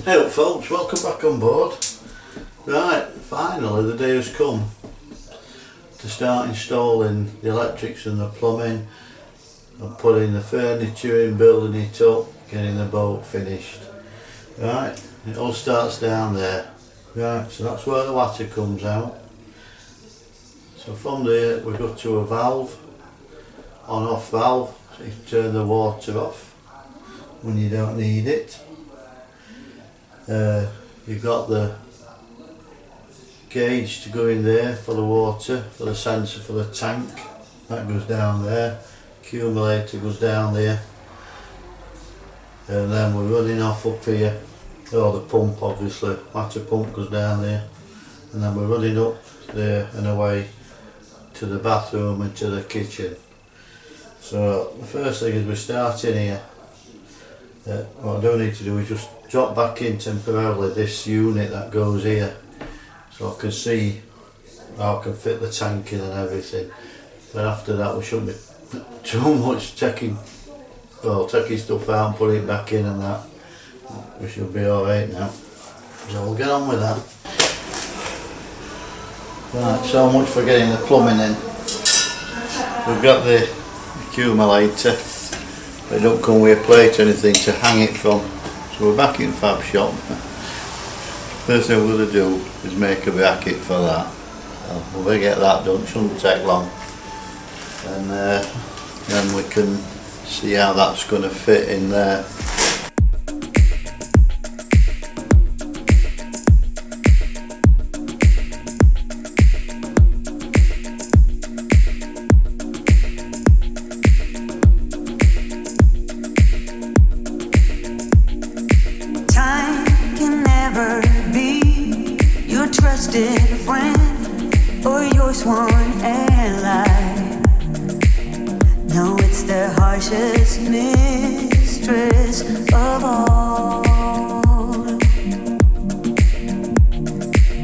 Hey up folks, welcome back on board. Right, finally the day has come to start installing the electrics and the plumbing and putting the furniture in, building it up, getting the boat finished. Right, it all starts down there. Right, so that's where the water comes out. So from there we go to a valve, on-off valve, so you turn the water off when you don't need it. You've got the gauge to go in there for the water, for the sensor for the tank, that goes down there, accumulator goes down there, and then we're running off up here, the pump obviously, water pump goes down there, and then we're running up there and away to the bathroom and to the kitchen. So the first thing is we start in here. What I do need to do is just drop back in temporarily this unit that goes here, so I can see how I can fit the tank in and everything. But after that we shouldn't be too much taking stuff out and putting it back in and that. We should be alright now. So we'll get on with that. Right, so much for getting the plumbing in. We've got the accumulator, but it don't come with a plate or anything to hang it from. So we're back in Fab Shop. First thing we're going to do is make a bracket for that. So we're going to get that done, it shouldn't take long. And then we can see how that's going to fit in there. Trusted friend or your sworn ally. No, it's the harshest mistress of all.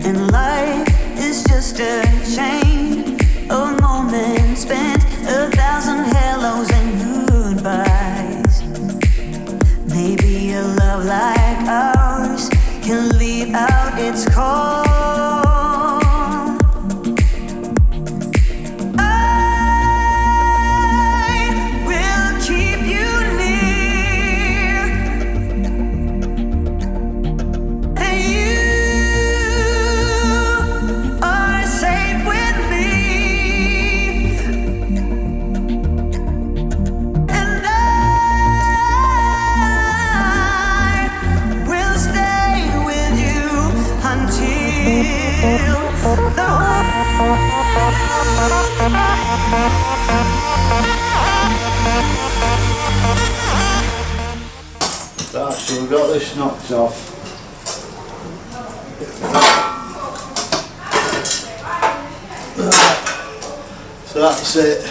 And life is just a chain of moments spent, 1,000 hellos and goodbyes. Maybe a love like ours can leave out its call. Right, so we've got this knocked off. So that's it.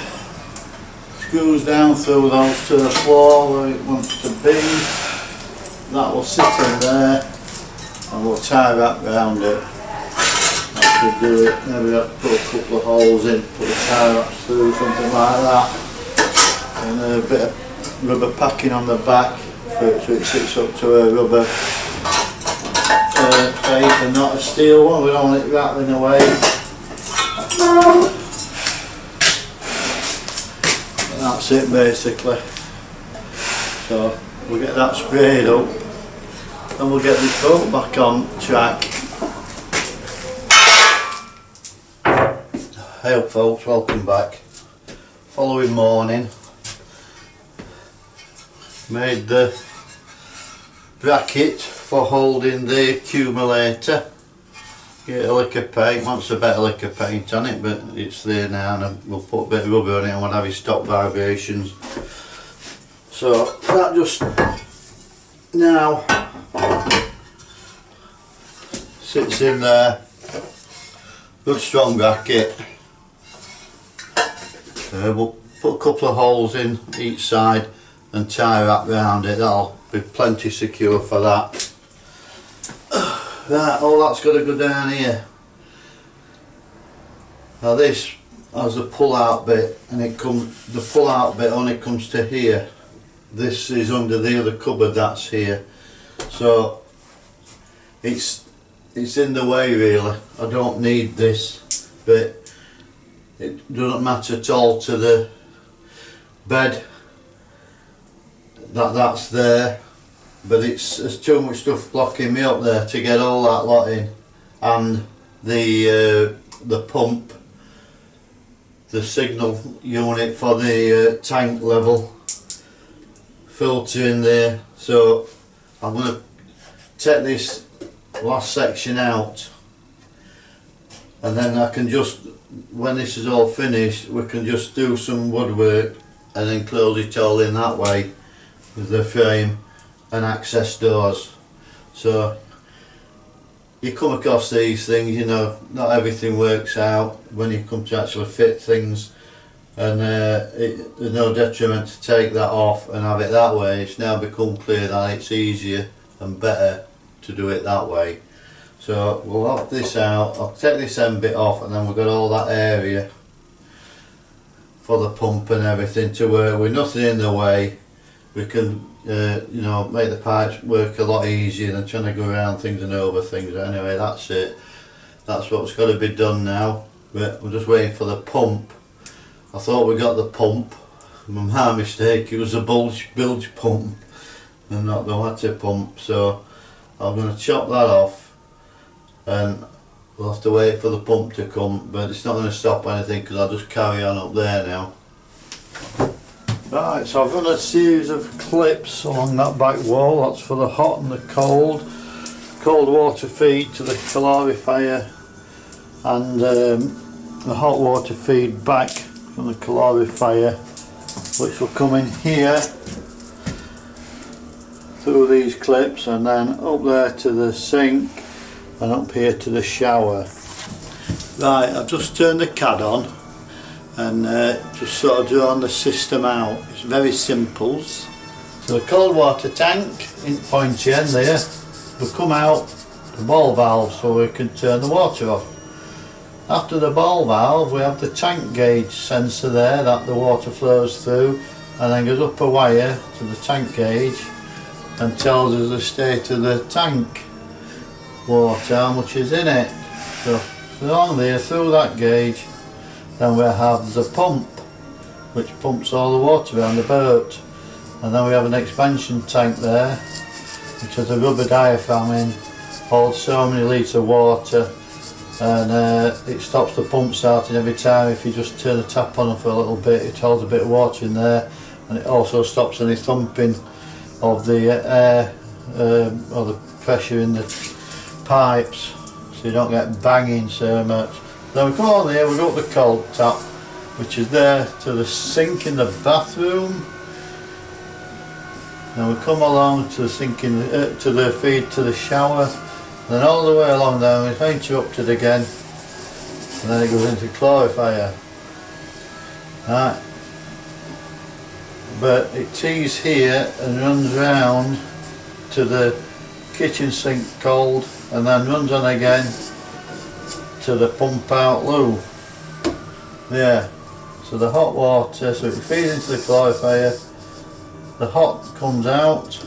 Screws down through those to the floor where it wants to be. That will sit in there and we'll tie that round it. That should do it. Maybe have to put a couple of holes in, put the tie wraps through, something like that. And a bit of rubber packing on the back so it sits up to a rubber face and not a steel one. We don't want it rattling away. And that's it basically. So we'll get that sprayed up and we'll get this boat back on track. Hey up folks, welcome back. Following morning, made the bracket for holding the accumulator. Get a lick of paint, wants a better lick of paint on it, but it's there now, and we'll put a bit of rubber on it and we'll have it stop vibrations. So that just now sits in there. Good strong bracket. We'll put a couple of holes in each side and tie wrap round it. That'll be plenty secure for that. Right, all that's got to go down here. Now this has a pull out bit, and it comes, the pull out bit only comes to here. This is under the other cupboard that's here. So it's in the way really. I don't need this, but it doesn't matter at all to the bed that's there, but there's too much stuff blocking me up there to get all that lot in, and the pump, the signal unit for the tank level filter in there. So I'm going to take this last section out, and then I can just, when this is all finished, we can just do some woodwork and then close it all in that way with the frame and access doors. So you come across these things, you know, not everything works out when you come to actually fit things, and there's no detriment to take that off and have it that way. It's now become clear that it's easier and better to do it that way. So we'll have this out, I'll take this end bit off, and then we've got all that area for the pump and everything to work with nothing in the way. We can you know, make the pipes work a lot easier than trying to go around things and over things. Anyway, that's it. That's what's got to be done now. But we're just waiting for the pump. I thought we got the pump. My mistake, it was a bilge pump and not the water pump. So I'm going to chop that off, and we'll have to wait for the pump to come, but it's not going to stop anything because I'll just carry on up there now. Right, so I've run a series of clips along that back wall. That's for the hot and the cold water feed to the calorifier, and the hot water feed back from the calorifier, which will come in here through these clips, and then up there to the sink and up here to the shower. Right, I've just turned the CAD on and just sort of drawn the system out. It's very simple. So the cold water tank in pointy end there will come out the ball valve so we can turn the water off. After the ball valve we have the tank gauge sensor there that the water flows through, and then goes up a wire to the tank gauge and tells us the state of the tank water, how much is in it. So along there through that gauge, then we have the pump which pumps all the water around the boat, and then we have an expansion tank there which has a rubber diaphragm in, holds so many litres of water, and it stops the pump starting every time. If you just turn the tap on for a little bit, it holds a bit of water in there, and it also stops any thumping of the air or the pressure in the pipes, so you don't get banging so much. Then we come on here, we go up the cold tap, which is there to the sink in the bathroom. Then we come along to the sink in to the feed to the shower, and then all the way along there it's interrupted again, and then it goes into the calorifier. Right. But it tees here and runs round to the kitchen sink cold, and then runs on again to the pump out loo. Yeah, so the hot water, so it feeds into the calorifier, the hot comes out,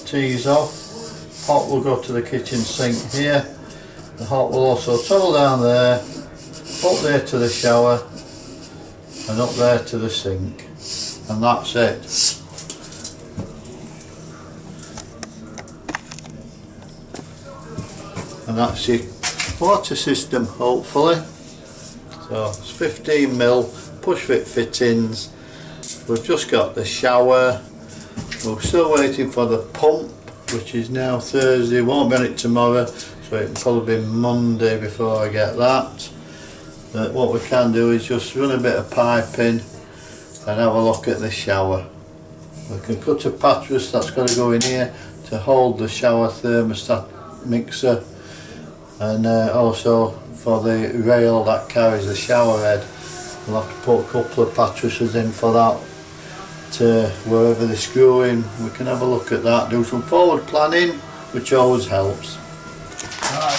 tees off, hot will go to the kitchen sink here, the hot will also travel down there, up there to the shower, and up there to the sink, and that's it. And that's your water system, hopefully. So it's 15mm push fit fittings. We've just got the shower. We're still waiting for the pump, which is now Thursday. Won't be on it tomorrow, so it'll probably be Monday before I get that. But what we can do is just run a bit of piping and have a look at the shower. We can cut a patras that's got to go in here to hold the shower thermostat mixer, and also for the rail that carries the shower head. We'll have to put a couple of patrases in for that, to wherever they screw in. We can have a look at that, do some forward planning, which always helps. Right,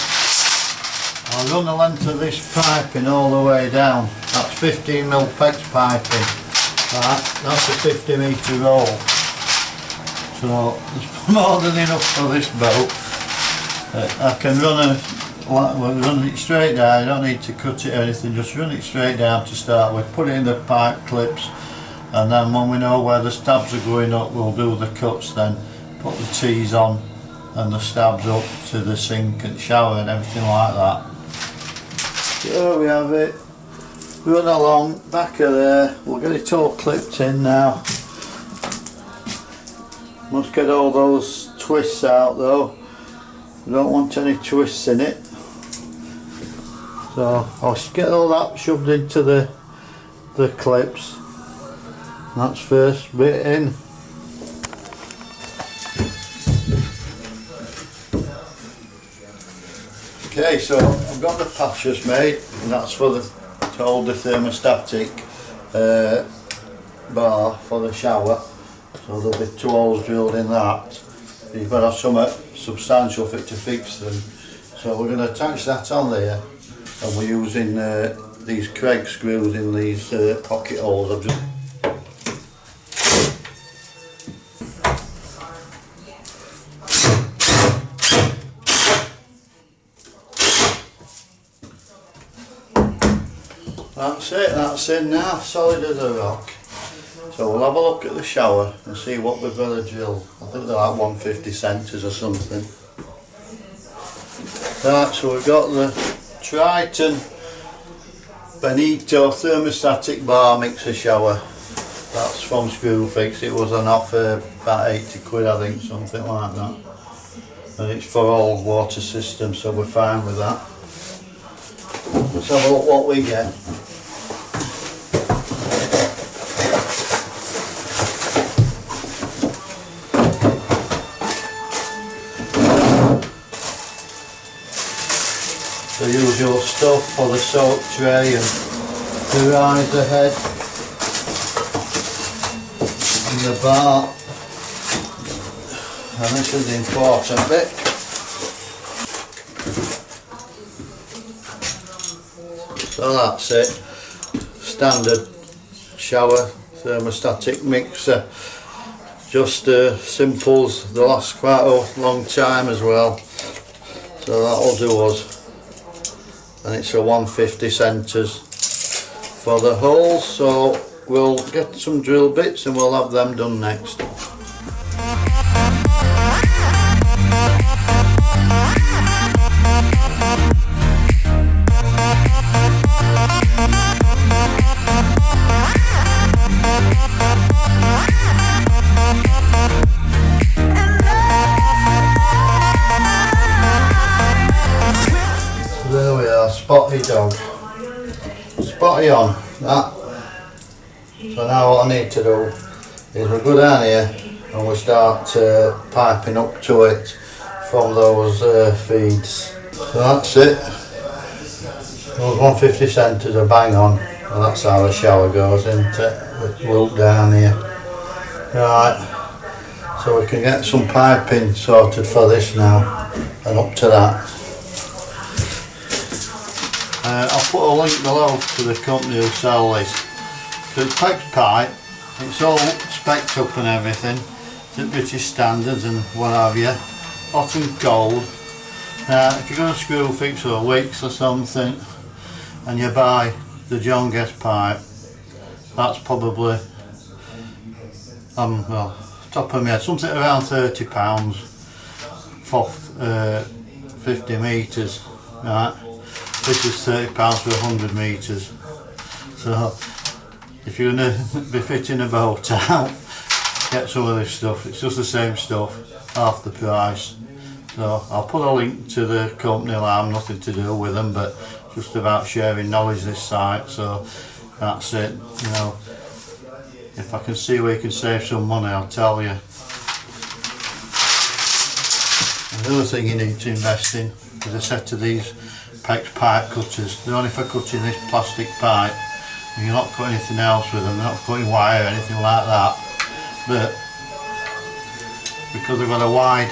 I'll run the length of this piping all the way down. That's 15mm PEX piping. Right, that's a 50 metre roll. So there's more than enough for this boat. I can run it straight down. You don't need to cut it or anything, just run it straight down to start with, put it in the pipe clips, and then when we know where the stabs are going up, we'll do the cuts then, put the tees on and the stabs up to the sink and shower and everything like that. So we have it, run along, back of there, we'll get it all clipped in now. Must get all those twists out though, we don't want any twists in it. So I'll get all that shoved into the clips. That's first bit in. Okay, so I've got the patches made, and that's for to hold the thermostatic bar for the shower. So there'll be 2 holes drilled in that. You've got to have something substantial for it to fix them. So we're going to attach that on there, and we're using these Craig screws in these pocket holes. I've just That's it, that's in now, solid as a rock. So we'll have a look at the shower and see what we've got to drill. I think they're like 150 centres or something. Right, so we've got the Triton Benito thermostatic bar mixer shower. That's from Screwfix. It was on offer about 80 quid, I think, something like that. And it's for all water systems, so we're fine with that. Let's have a look what we get. The usual stuff for the soap tray and the riser head and the bar, and this is the important bit. So that's it, standard shower thermostatic mixer, just simples, they last quite a long time as well, so that'll do us. And it's a 150 centres for the holes, so we'll get some drill bits and we'll have them done next. Spotty dog. Spotty on that. So now what I need to do is we go down here and we start piping up to it from those feeds. So that's it. Those 150 centres are bang on, and that's how the shower goes into the loop down here. Right, so we can get some piping sorted for this now and up to that. I'll put a link below to the company who sell this. So it's PEX pipe, it's all spec'd up and everything, it's at British standards and what have you, hot and cold. If you're going to Screwfix or Wicks or something and you buy the John Guest pipe, that's probably, well, top of my head, something around £30 for 50 metres, right? This is £30 for 100 metres. So if you're going to be fitting a boat out, get some of this stuff. It's just the same stuff, half the price. So I'll put a link to the company. I'm nothing to do with them, but just about sharing knowledge this site. So that's it. You know, if I can see where you can save some money, I'll tell you. And the other thing you need to invest in is a set of these PEX pipe cutters. They're only for cutting this plastic pipe. You're not cutting anything else with them, they're not cutting wire or anything like that. But because they've got a wide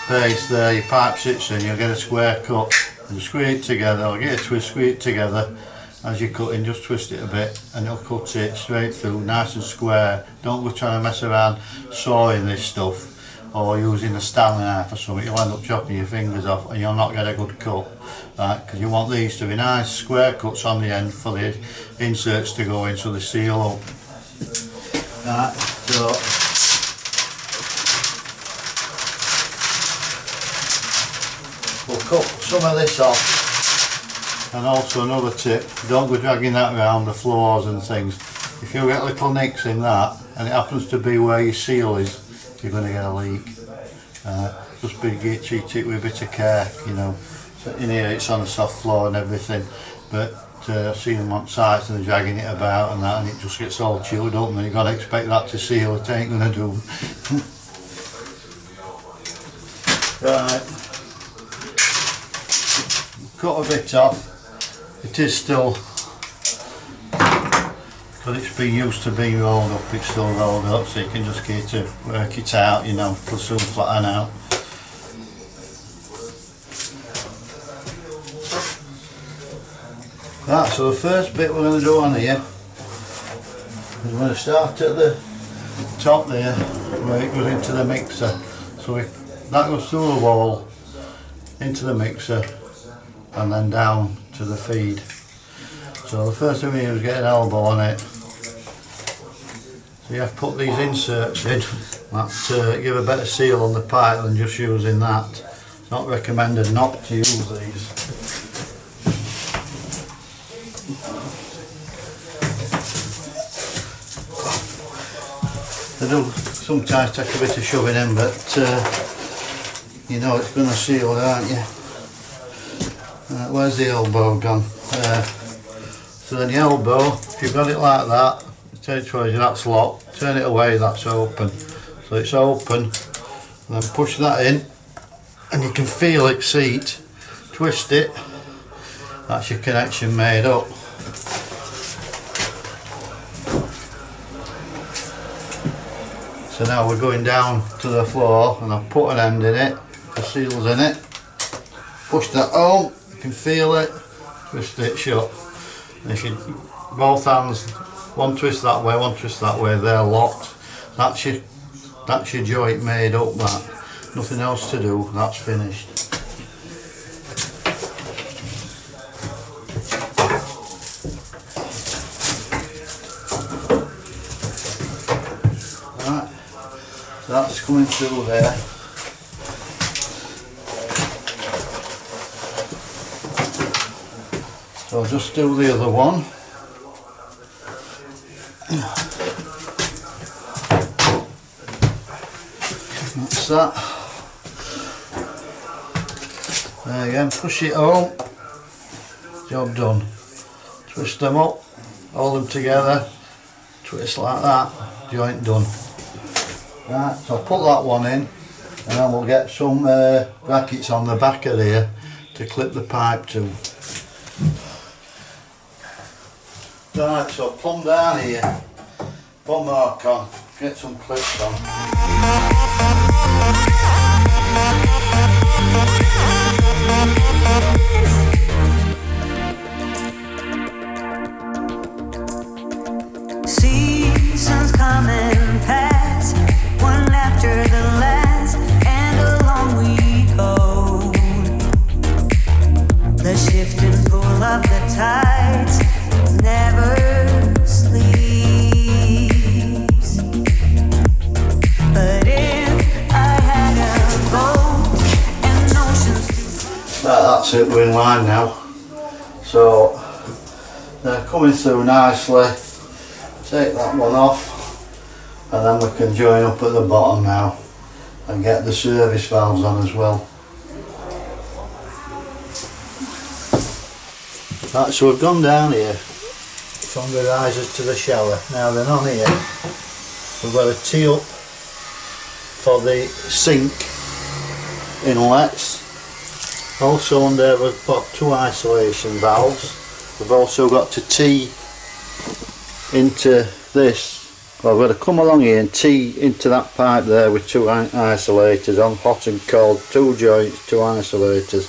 base there, your pipe sits in, you'll get a square cut. And squeeze it together, or get a twist, squeeze it together as you're cutting, just twist it a bit and it'll cut it straight through, nice and square. Don't go trying to mess around sawing this stuff, or using a Stanley knife or something, you'll end up chopping your fingers off and you'll not get a good cut, right? Because you want these to be nice square cuts on the end for the inserts to go in so they seal up. Right, so we'll cut some of this off. And also another tip, don't go dragging that around the floors and things. If you get little nicks in that and it happens to be where your seal is, you're going to get a leak. Just treat it with a bit of care, you know. So in here it's on a soft floor and everything, but I've seen them on sites and they're dragging it about and that, and it just gets all chewed up, and you've got to expect that to seal. It ain't going to do. Right, cut a bit off. It is still, because it's been used to being rolled up, it's still rolled up, so you can just get to work it out, you know, it'll soon flatten out. Right, so the first bit we're going to do on here is we're going to start at the top there, where it goes into the mixer. So that goes through the wall, into the mixer, and then down to the feed. So the first thing we do is get an elbow on it. So you have to put these inserts in that give a better seal on the pipe than just using that. It's not recommended not to use these. They do sometimes take a bit of shoving in, but you know it's going to seal it, aren't you? Where's the elbow gone? So then the elbow, if you've got it like that, turn it towards you, that's locked, turn it away, that's open. So it's open, and then push that in, and you can feel it seat, twist it, that's your connection made up. So now we're going down to the floor, and I've put an end in it, the seal's in it, push that home, you can feel it, twist it shut. And if you, both hands, one twist that way, they're locked. That's your joint made up, that. Nothing else to do, that's finished. Right, so that's coming through there. So I'll just do the other one. That's that. There again, push it home. Job done. Twist them up, hold them together, twist like that, joint done. Right, so I'll put that one in, and then we'll get some brackets on the back of there to clip the pipe to. Right, so plumb down here, put mark on, get some clips on. Seasons come and pass, one after the last, and along we go. The shift and pull of the tides never sleeps. But if I had a boat and oceans. Right, that's it, we're in line now. So they're coming through nicely. Take that one off, and then we can join up at the bottom now and get the service valves on as well. Right, so we've gone down here from the risers to the shower. Now then on here we've got a tee up for the sink inlets. Also under we've got two isolation valves. We've also got to tee into this. Well, we've got to come along here and tee into that pipe there with two isolators on, hot and cold, two joints, two isolators.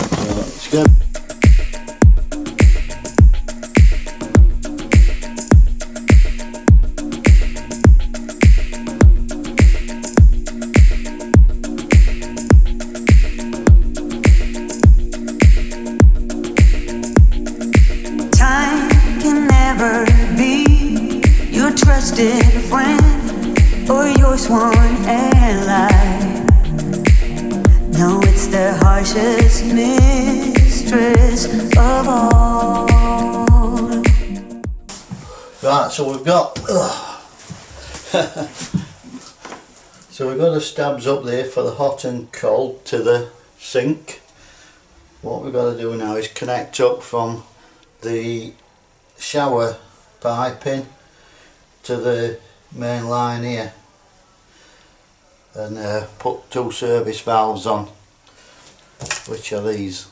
So it's good. sworn ally. No, it's the harshest mistress of all. Right, so we've got so we've got the stabs up there for the hot and cold to the sink. What we've got to do now is connect up from the shower piping to the main line here and put 2 service valves on, which are these.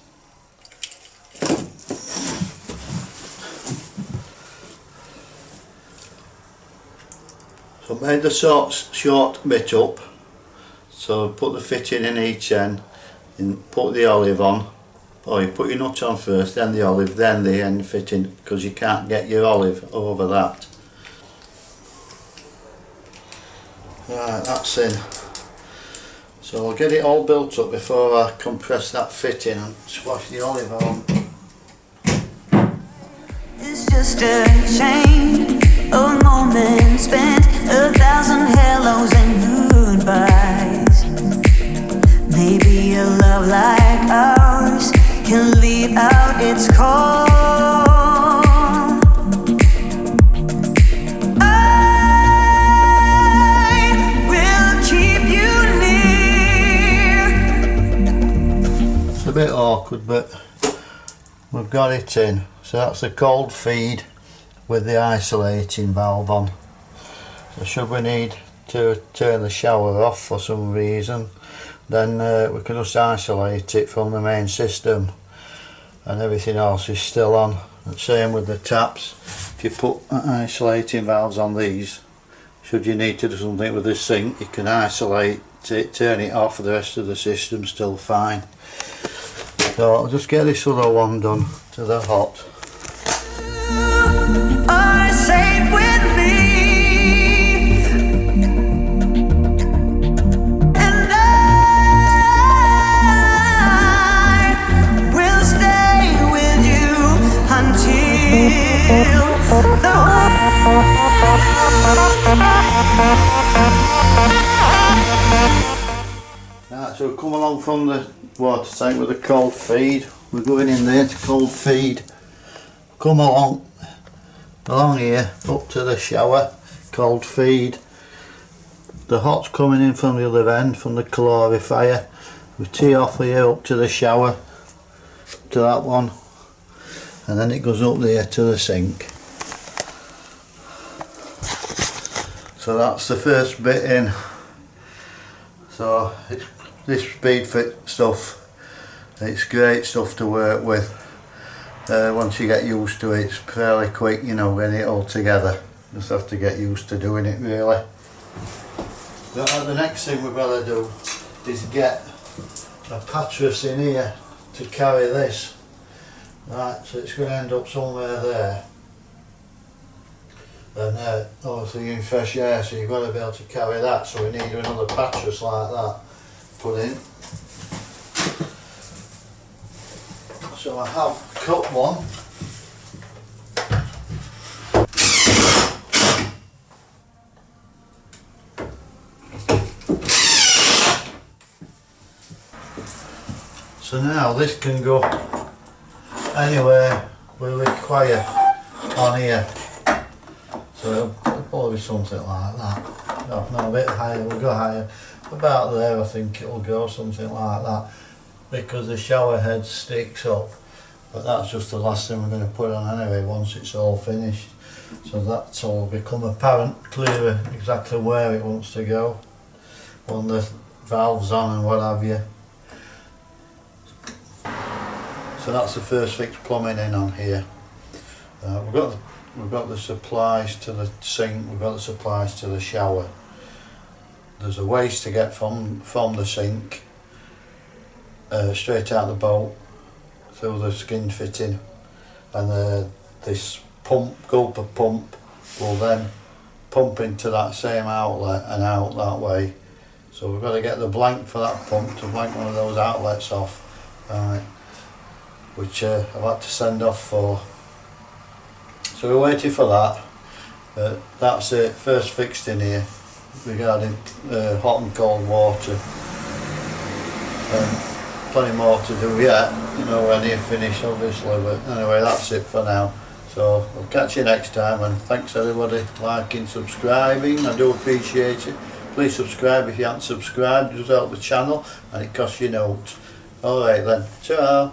So I made the short bit up, so put the fitting in each end and put the olive on. Or you put your nut on first, then the olive, then the end fitting, because you can't get your olive over that. Right, that's in. So I'll get it all built up before I compress that fitting and swash the olive on. It's just a chain of moments spent, 1,000 hellos and goodbyes. Maybe a love like ours can leave out its call. I will keep you near. It's a bit awkward, but we've got it in. So that's the cold feed with the isolating valve on. So should we need to turn the shower off for some reason, then we can just isolate it from the main system and everything else is still on. And same with the taps. If you put isolating valves on these, should you need to do something with the sink, you can isolate it, turn it off, the rest of the system's still fine. So I'll just get this other one done to the hot. Are safe with me, and I will stay with you until the Right, so we come along from the water tank with the cold feed. We're going in there to cold feed. Come along here up to the shower, cold feed. The hot's coming in from the other end, from the calorifier. We tee off here up to the shower, to that one, and then it goes up there to the sink. So that's the first bit in. So it's this speed fit stuff, it's great stuff to work with. Once you get used to it, it's fairly quick, you know, getting it all together. Just have to get used to doing it, really. The next thing we've got to do is get a pattress in here to carry this. Right, so it's going to end up somewhere there. And obviously in fresh air, so you've got to be able to carry that, so we need another pattress like that put in. So I have cut one. So now this can go anywhere we require on here. So it'll probably be something like that. No, a bit higher, we'll go higher. About there I think it'll go, something like that. Because the shower head sticks up. But that's just the last thing we're going to put on anyway once it's all finished. So that's all become apparent, clearer exactly where it wants to go. On the valves on and what have you. So that's the first fix plumbing in on here. We've got the supplies to the sink, we've got the supplies to the shower. There's a waste to get from the sink straight out the boat through the skin fitting, and this gulper pump will then pump into that same outlet and out that way. So we've got to get the blank for that pump to blank one of those outlets off, which I've had to send off for. So we're waiting for that. That's it, first fixed in here. regarding hot and cold water. Plenty more to do yet, you know, when you're finished obviously, but anyway, that's it for now. So I'll catch you next time, and thanks everybody liking, subscribing, I do appreciate it. Please subscribe if you haven't subscribed, it does help the channel and it costs you notes. Alright then, ta-ra.